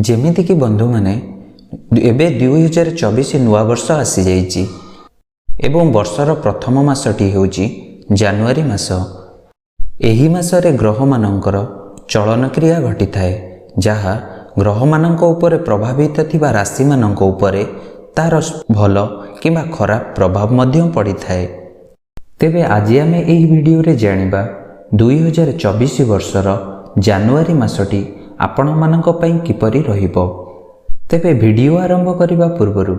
ଯେମିତିକି ବନ୍ଧୁମାନେ ଏବେ 2024 ନୂଆ ବର୍ଷ ଆସିଯାଇଛି ଏବଂ ବର୍ଷର ପ୍ରଥମ ମାସଟି ହେଉଛି ଜାନୁଆରୀ ମାସ। ଏହି ମାସରେ ଗ୍ରହମାନଙ୍କର ଚଳନକ୍ରିୟା ଘଟିଥାଏ, ଯାହା ଗ୍ରହମାନଙ୍କ ଉପରେ ପ୍ରଭାବିତ ଥିବା ରାଶିମାନଙ୍କ ଉପରେ ତାର ଭଲ କିମ୍ବା ଖରାପ ପ୍ରଭାବ ମଧ୍ୟ ପଡ଼ିଥାଏ। ତେବେ ଆଜି ଆମେ ଏହି ଭିଡ଼ିଓରେ ଜାଣିବା 2024 ବର୍ଷର ଜାନୁଆରୀ ମାସଟି ଆପଣମାନଙ୍କ ପାଇଁ କିପରି ରହିବ। ତେବେ ଭିଡ଼ିଓ ଆରମ୍ଭ କରିବା ପୂର୍ବରୁ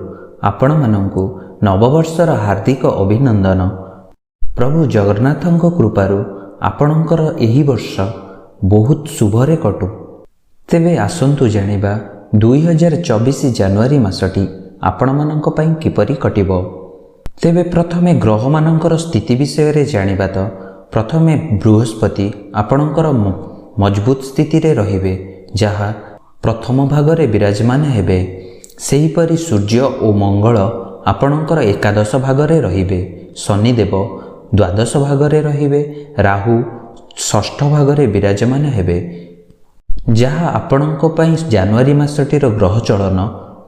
ଆପଣମାନଙ୍କୁ ନବବର୍ଷର ହାର୍ଦ୍ଦିକ ଅଭିନନ୍ଦନ। ପ୍ରଭୁ ଜଗନ୍ନାଥଙ୍କ କୃପାରୁ ଆପଣଙ୍କର ଏହି ବର୍ଷ ବହୁତ ଶୁଭରେ କଟୁ। ତେବେ ଆସନ୍ତୁ ଜାଣିବା 2024 ଜାନୁଆରୀ ମାସଟି ଆପଣମାନଙ୍କ ପାଇଁ କିପରି କଟିବ। ତେବେ ପ୍ରଥମେ ଗ୍ରହମାନଙ୍କର ସ୍ଥିତି ବିଷୟରେ ଜାଣିବା ତ ପ୍ରଥମେ ବୃହସ୍ପତି ଆପଣଙ୍କର ମଜବୁତ ସ୍ଥିତିରେ ରହିବେ, ଯାହା ପ୍ରଥମ ଭାଗରେ ବିରାଜମାନ ହେବେ। ସେହିପରି ସୂର୍ଯ୍ୟ ଓ ମଙ୍ଗଳ ଆପଣଙ୍କର ଏକାଦଶ ଭାଗରେ ରହିବେ, ଶନିଦେବ ଦ୍ୱାଦଶ ଭାଗରେ ରହିବେ, ରାହୁ ଷଷ୍ଠ ଭାଗରେ ବିରାଜମାନ ହେବେ, ଯାହା ଆପଣଙ୍କ ପାଇଁ ଜାନୁଆରୀ ମାସଟିର ଗ୍ରହ ଚଳନ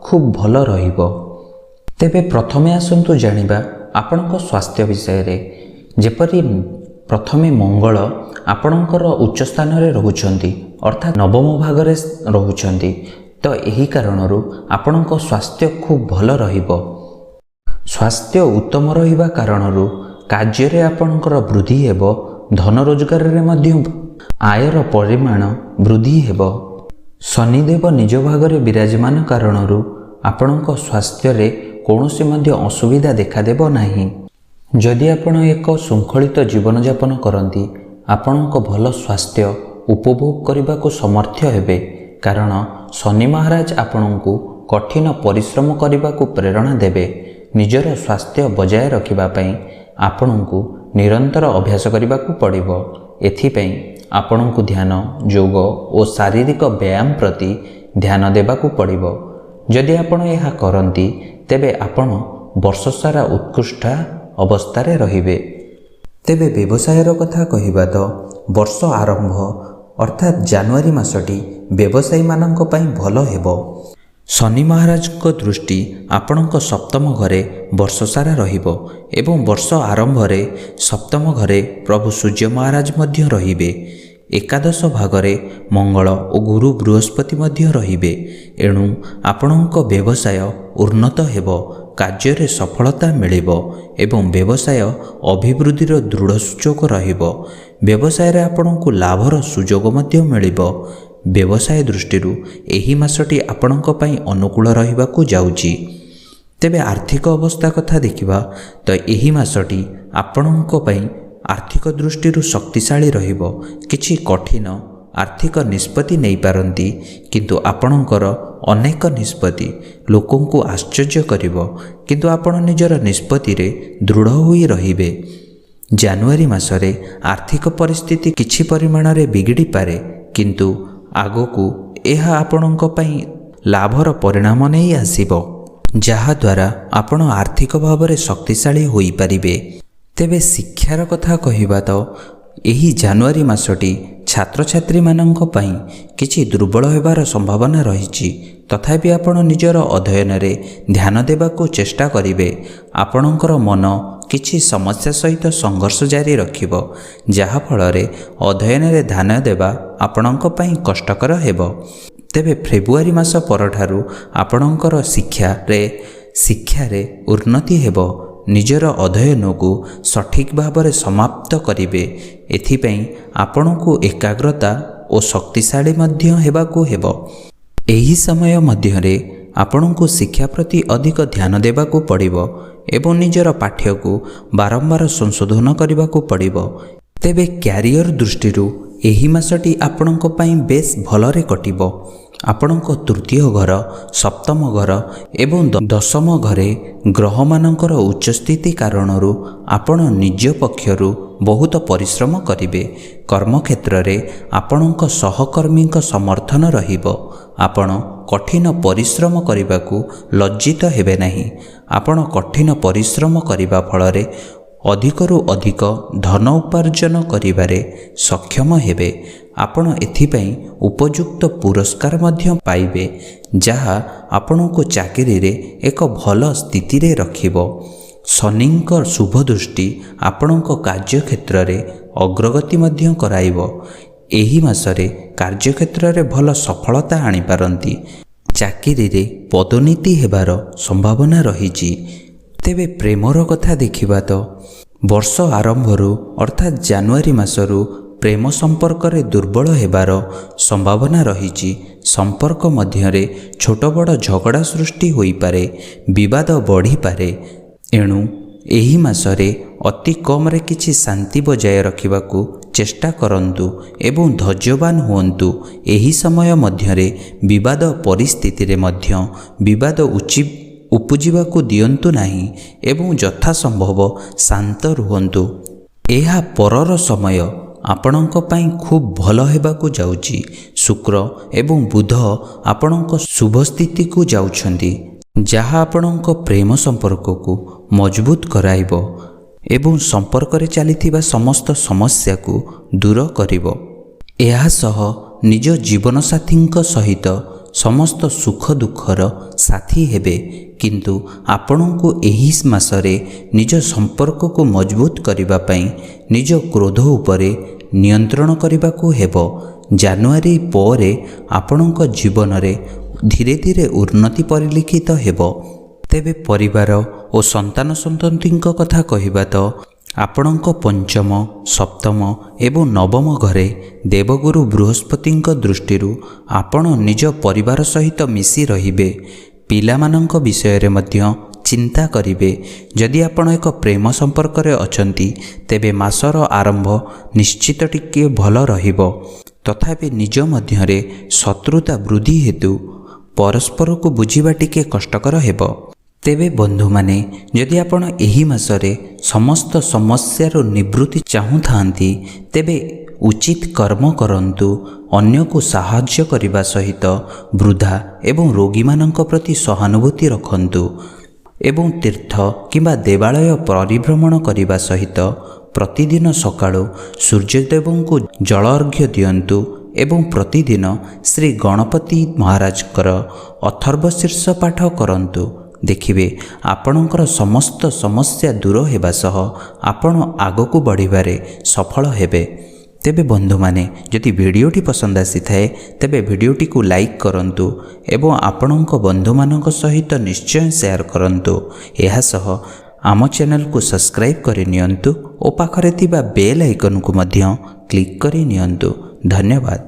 ଖୁବ୍ ଭଲ ରହିବ। ତେବେ ପ୍ରଥମେ ଆସନ୍ତୁ ଜାଣିବା ଆପଣଙ୍କ ସ୍ୱାସ୍ଥ୍ୟ ବିଷୟରେ। ଯେପରି ପ୍ରଥମେ ମଙ୍ଗଳ ଆପଣଙ୍କର ଉଚ୍ଚ ସ୍ଥାନରେ ରହୁଛନ୍ତି, ଅର୍ଥାତ୍ ନବମ ଭାଗରେ ରହୁଛନ୍ତି, ତ ଏହି କାରଣରୁ ଆପଣଙ୍କ ସ୍ୱାସ୍ଥ୍ୟ ଖୁବ୍ ଭଲ ରହିବ। ସ୍ୱାସ୍ଥ୍ୟ ଉତ୍ତମ ରହିବା କାରଣରୁ କାର୍ଯ୍ୟରେ ଆପଣଙ୍କର ବୃଦ୍ଧି ହେବ, ଧନ ରୋଜଗାରରେ ମଧ୍ୟ ଆୟର ପରିମାଣ ବୃଦ୍ଧି ହେବ। ଶନିଦେବ ନିଜ ଭାଗରେ ବିରାଜମାନ କାରଣରୁ ଆପଣଙ୍କ ସ୍ୱାସ୍ଥ୍ୟରେ କୌଣସି ମଧ୍ୟ ଅସୁବିଧା ଦେଖାଦେବ ନାହିଁ। ଯଦି ଆପଣ ଏକ ଶୃଙ୍ଖଳିତ ଜୀବନଯାପନ କରନ୍ତି, ଆପଣଙ୍କ ଭଲ ସ୍ୱାସ୍ଥ୍ୟ ଉପଭୋଗ କରିବାକୁ ସମର୍ଥ ହେବେ, କାରଣ ଶନି ମହାରାଜ ଆପଣଙ୍କୁ କଠିନ ପରିଶ୍ରମ କରିବାକୁ ପ୍ରେରଣା ଦେବେ। ନିଜର ସ୍ୱାସ୍ଥ୍ୟ ବଜାୟ ରଖିବା ପାଇଁ ଆପଣଙ୍କୁ ନିରନ୍ତର ଅଭ୍ୟାସ କରିବାକୁ ପଡ଼ିବ। ଏଥିପାଇଁ ଆପଣଙ୍କୁ ଧ୍ୟାନ, ଯୋଗ ଓ ଶାରୀରିକ ବ୍ୟାୟାମ ପ୍ରତି ଧ୍ୟାନ ଦେବାକୁ ପଡ଼ିବ। ଯଦି ଆପଣ ଏହା କରନ୍ତି, ତେବେ ଆପଣ ବର୍ଷସାରା ଉତ୍କୃଷ୍ଟ ଅବସ୍ଥାରେ ରହିବେ। ତେବେ ବ୍ୟବସାୟର କଥା କହିବା ତ ବର୍ଷ ଆରମ୍ଭ ଅର୍ଥାତ୍ ଜାନୁଆରୀ ମାସଟି ବ୍ୟବସାୟୀମାନଙ୍କ ପାଇଁ ଭଲ ହେବ। ଶନି ମହାରାଜଙ୍କ ଦୃଷ୍ଟି ଆପଣଙ୍କ ସପ୍ତମ ଘରେ ବର୍ଷସାରା ରହିବ ଏବଂ ବର୍ଷ ଆରମ୍ଭରେ ସପ୍ତମ ଘରେ ପ୍ରଭୁ ସୂର୍ଯ୍ୟ ମହାରାଜ ମଧ୍ୟ ରହିବେ। ଏକାଦଶ ଭାଗରେ ମଙ୍ଗଳ ଓ ଗୁରୁ ବୃହସ୍ପତି ମଧ୍ୟ ରହିବେ। ଏଣୁ ଆପଣଙ୍କ ବ୍ୟବସାୟ ଉନ୍ନତ ହେବ, କାର୍ଯ୍ୟରେ ସଫଳତା ମିଳିବ ଏବଂ ବ୍ୟବସାୟ ଅଭିବୃଦ୍ଧିର ଦୃଢ଼ ସୂଚକ ରହିବ। ବ୍ୟବସାୟରେ ଆପଣଙ୍କୁ ଲାଭର ସୁଯୋଗ ମଧ୍ୟ ମିଳିବ। ବ୍ୟବସାୟ ଦୃଷ୍ଟିରୁ ଏହି ମାସଟି ଆପଣଙ୍କ ପାଇଁ ଅନୁକୂଳ ରହିବାକୁ ଯାଉଛି। ତେବେ ଆର୍ଥିକ ଅବସ୍ଥା କଥା ଦେଖିବା ତ ଏହି ମାସଟି ଆପଣଙ୍କ ପାଇଁ ଆର୍ଥିକ ଦୃଷ୍ଟିରୁ ଶକ୍ତିଶାଳୀ ରହିବ। କିଛି କଠିନ ଆର୍ଥିକ ନିଷ୍ପତ୍ତି ନେଇପାରନ୍ତି, କିନ୍ତୁ ଆପଣଙ୍କର ଅନେକ ନିଷ୍ପତ୍ତି ଲୋକଙ୍କୁ ଆଶ୍ଚର୍ଯ୍ୟ କରିବ, କିନ୍ତୁ ଆପଣ ନିଜର ନିଷ୍ପତ୍ତିରେ ଦୃଢ଼ ହୋଇ ରହିବେ। ଜାନୁଆରୀ ମାସରେ ଆର୍ଥିକ ପରିସ୍ଥିତି କିଛି ପରିମାଣରେ ବିଗିଡ଼ିପାରେ, କିନ୍ତୁ ଆଗକୁ ଏହା ଆପଣଙ୍କ ପାଇଁ ଲାଭର ପରିଣାମ ନେଇ ଆସିବ, ଯାହାଦ୍ୱାରା ଆପଣ ଆର୍ଥିକ ଭାବରେ ଶକ୍ତିଶାଳୀ ହୋଇପାରିବେ। ତେବେ ଶିକ୍ଷାର କଥା କହିବା ତ ଏହି ଜାନୁଆରୀ ମାସଟି ଛାତ୍ରଛାତ୍ରୀମାନଙ୍କ ପାଇଁ କିଛି ଦୁର୍ବଳ ହେବାର ସମ୍ଭାବନା ରହିଛି। ତଥାପି ଆପଣ ନିଜର ଅଧ୍ୟୟନରେ ଧ୍ୟାନ ଦେବାକୁ ଚେଷ୍ଟା କରିବେ। ଆପଣଙ୍କର ମନ କିଛି ସମସ୍ୟା ସହିତ ସଂଘର୍ଷ ଜାରି ରଖିବ, ଯାହାଫଳରେ ଅଧ୍ୟୟନରେ ଧ୍ୟାନ ଦେବା ଆପଣଙ୍କ ପାଇଁ କଷ୍ଟକର ହେବ। ତେବେ ଫେବୃଆରୀ ମାସ ପରଠାରୁ ଆପଣଙ୍କର ଶିକ୍ଷାରେ ଉନ୍ନତି ହେବ। ନିଜର ଅଧ୍ୟୟନକୁ ସଠିକ୍ ଭାବରେ ସମାପ୍ତ କରିବେ। ଏଥିପାଇଁ ଆପଣଙ୍କୁ ଏକାଗ୍ରତା ଓ ଶକ୍ତିଶାଳୀ ମଧ୍ୟ ହେବାକୁ ହେବ। ଏହି ସମୟ ମଧ୍ୟରେ ଆପଣଙ୍କୁ ଶିକ୍ଷା ପ୍ରତି ଅଧିକ ଧ୍ୟାନ ଦେବାକୁ ପଡ଼ିବ ଏବଂ ନିଜର ପାଠ୍ୟକୁ ବାରମ୍ବାର ସଂଶୋଧନ କରିବାକୁ ପଡ଼ିବ। ତେବେ କ୍ୟାରିୟର ଦୃଷ୍ଟିରୁ ଏହି ମାସଟି ଆପଣଙ୍କ ପାଇଁ ବେଶ୍ ଭଲରେ କଟିବ। ଆପଣଙ୍କ ତୃତୀୟ ଘର, ସପ୍ତମ ଘର ଏବଂ ଦଶମ ଘରେ ଗ୍ରହମାନଙ୍କର ଉଚ୍ଚସ୍ଥିତି କାରଣରୁ ଆପଣ ନିଜ ପକ୍ଷରୁ ବହୁତ ପରିଶ୍ରମ କରିବେ। କର୍ମକ୍ଷେତ୍ରରେ ଆପଣଙ୍କ ସହକର୍ମୀଙ୍କ ସମର୍ଥନ ରହିବ। ଆପଣ କଠିନ ପରିଶ୍ରମ କରିବାକୁ ଲଜ୍ଜିତ ହେବେ ନାହିଁ। ଆପଣ କଠିନ ପରିଶ୍ରମ କରିବା ଫଳରେ ଅଧିକରୁ ଅଧିକ ଧନ ଉପାର୍ଜନ କରିବାରେ ସକ୍ଷମ ହେବେ। ଆପଣ ଏଥିପାଇଁ ଉପଯୁକ୍ତ ପୁରସ୍କାର ମଧ୍ୟ ପାଇବେ, ଯାହା ଆପଣଙ୍କୁ ଚାକିରିରେ ଏକ ଭଲ ସ୍ଥିତିରେ ରଖିବ। ଶନିଙ୍କ ଶୁଭ ଦୃଷ୍ଟି ଆପଣଙ୍କ କାର୍ଯ୍ୟକ୍ଷେତ୍ରରେ ଅଗ୍ରଗତି ମଧ୍ୟ କରାଇବ। ଏହି ମାସରେ କାର୍ଯ୍ୟକ୍ଷେତ୍ରରେ ଭଲ ସଫଳତା ଆଣିପାରନ୍ତି। ଚାକିରିରେ ପଦୋନ୍ନତି ହେବାର ସମ୍ଭାବନା ରହିଛି। ତେବେ ପ୍ରେମର କଥା ଦେଖିବା ତ ବର୍ଷ ଆରମ୍ଭରୁ ଅର୍ଥାତ୍ ଜାନୁଆରୀ ମାସରୁ ପ୍ରେମ ସମ୍ପର୍କରେ ଦୁର୍ବଳ ହେବାର ସମ୍ଭାବନା ରହିଛି। ସମ୍ପର୍କ ମଧ୍ୟରେ ଛୋଟ ବଡ଼ ଝଗଡ଼ା ସୃଷ୍ଟି ହୋଇପାରେ, ବିବାଦ ବଢ଼ିପାରେ। ଏଣୁ ଏହି ମାସରେ ଅତି କମ୍ରେ କିଛି ଶାନ୍ତି ବଜାୟ ରଖିବାକୁ ଚେଷ୍ଟା କରନ୍ତୁ ଏବଂ ଧୈର୍ଯ୍ୟବାନ ହୁଅନ୍ତୁ। ଏହି ସମୟ ମଧ୍ୟରେ ବିବାଦ ପରିସ୍ଥିତିରେ ମଧ୍ୟ ବିବାଦ ଉପୁଜିବାକୁ ଦିଅନ୍ତୁ ନାହିଁ ଏବଂ ଯଥାସମ୍ଭବ ଶାନ୍ତ ରୁହନ୍ତୁ। ଏହା ପରର ସମୟ ଆପଣଙ୍କ ପାଇଁ ଖୁବ୍ ଭଲ ହେବାକୁ ଯାଉଛି। ଶୁକ୍ର ଏବଂ ବୁଧ ଆପଣଙ୍କ ଶୁଭ ସ୍ଥିତିକୁ ଯାଉଛନ୍ତି, ଯାହା ଆପଣଙ୍କ ପ୍ରେମ ସମ୍ପର୍କକୁ ମଜବୁତ କରାଇବ ଏବଂ ସମ୍ପର୍କରେ ଚାଲିଥିବା ସମସ୍ତ ସମସ୍ୟାକୁ ଦୂର କରିବ। ଏହା ସହ ନିଜ ଜୀବନସାଥୀଙ୍କ ସହିତ ସମସ୍ତ ସୁଖ ଦୁଃଖର ସାଥୀ ହେବେ। କିନ୍ତୁ ଆପଣଙ୍କୁ ଏହି ମାସରେ ନିଜ ସମ୍ପର୍କକୁ ମଜବୁତ କରିବା ପାଇଁ ନିଜ କ୍ରୋଧ ଉପରେ ନିୟନ୍ତ୍ରଣ କରିବାକୁ ହେବ। ଜାନୁଆରୀ ପରେ ଆପଣଙ୍କ ଜୀବନରେ ଧୀରେ ଧୀରେ ଉନ୍ନତି ପରିଲକ୍ଷିତ ହେବ। ତେବେ ପରିବାର ଓ ସନ୍ତାନ ସନ୍ତତିଙ୍କ କଥା କହିବା ତ ଆପଣଙ୍କ ପଞ୍ଚମ, ସପ୍ତମ ଏବଂ ନବମ ଘରେ ଦେବଗୁରୁ ବୃହସ୍ପତିଙ୍କ ଦୃଷ୍ଟିରୁ ଆପଣ ନିଜ ପରିବାର ସହିତ ମିଶି ରହିବେ। ପିଲାମାନଙ୍କ ବିଷୟରେ ମଧ୍ୟ ଚିନ୍ତା କରିବେ। ଯଦି ଆପଣ ଏକ ପ୍ରେମ ସମ୍ପର୍କରେ ଅଛନ୍ତି, ତେବେ ମାସର ଆରମ୍ଭ ନିଶ୍ଚିତ ଟିକିଏ ଭଲ ରହିବ। ତଥାପି ନିଜ ମଧ୍ୟରେ ଶତ୍ରୁତା ବୃଦ୍ଧି ହେତୁ ପରସ୍ପରକୁ ବୁଝିବା ଟିକିଏ କଷ୍ଟକର ହେବ। ତେବେ ବନ୍ଧୁମାନେ, ଯଦି ଆପଣ ଏହି ମାସରେ ସମସ୍ତ ସମସ୍ୟାରୁ ନିବୃତ୍ତି ଚାହୁଁଥାନ୍ତି, ତେବେ ଉଚିତ କର୍ମ କରନ୍ତୁ। ଅନ୍ୟକୁ ସାହାଯ୍ୟ କରିବା ସହିତ ବୃଦ୍ଧା ଏବଂ ରୋଗୀମାନଙ୍କ ପ୍ରତି ସହାନୁଭୂତି ରଖନ୍ତୁ ଏବଂ ତୀର୍ଥ କିମ୍ବା ଦେବାଳୟ ପରିଭ୍ରମଣ କରିବା ସହିତ ପ୍ରତିଦିନ ସକାଳୁ ସୂର୍ଯ୍ୟଦେବଙ୍କୁ ଜଳ ଅର୍ଘ୍ୟ ଦିଅନ୍ତୁ ଏବଂ ପ୍ରତିଦିନ ଶ୍ରୀ ଗଣପତି ମହାରାଜଙ୍କର ଅଥର୍ବଶୀର୍ଷ ପାଠ କରନ୍ତୁ। ଦେଖିବେ ଆପଣଙ୍କର ସମସ୍ତ ସମସ୍ୟା ଦୂର ହେବା ସହ ଆପଣ ଆଗକୁ ବଢ଼ିବାରେ ସଫଳ ହେବେ। ତେବେ ବନ୍ଧୁମାନେ, ଯଦି ଭିଡ଼ିଓଟି ପସନ୍ଦ ଆସିଥାଏ, ତେବେ ଭିଡ଼ିଓଟିକୁ ଲାଇକ୍ କରନ୍ତୁ ଏବଂ ଆପଣଙ୍କ ବନ୍ଧୁମାନଙ୍କ ସହିତ ନିଶ୍ଚୟ ସେୟାର କରନ୍ତୁ। ଏହା ସହ ଆମ ଚ୍ୟାନେଲକୁ ସବସ୍କ୍ରାଇବ୍ କରି ନିଅନ୍ତୁ ଓ ପାଖରେ ଥିବା ବେଲ୍ ଆଇକନକୁ ମଧ୍ୟ କ୍ଲିକ୍ କରି ନିଅନ୍ତୁ। ଧନ୍ୟବାଦ।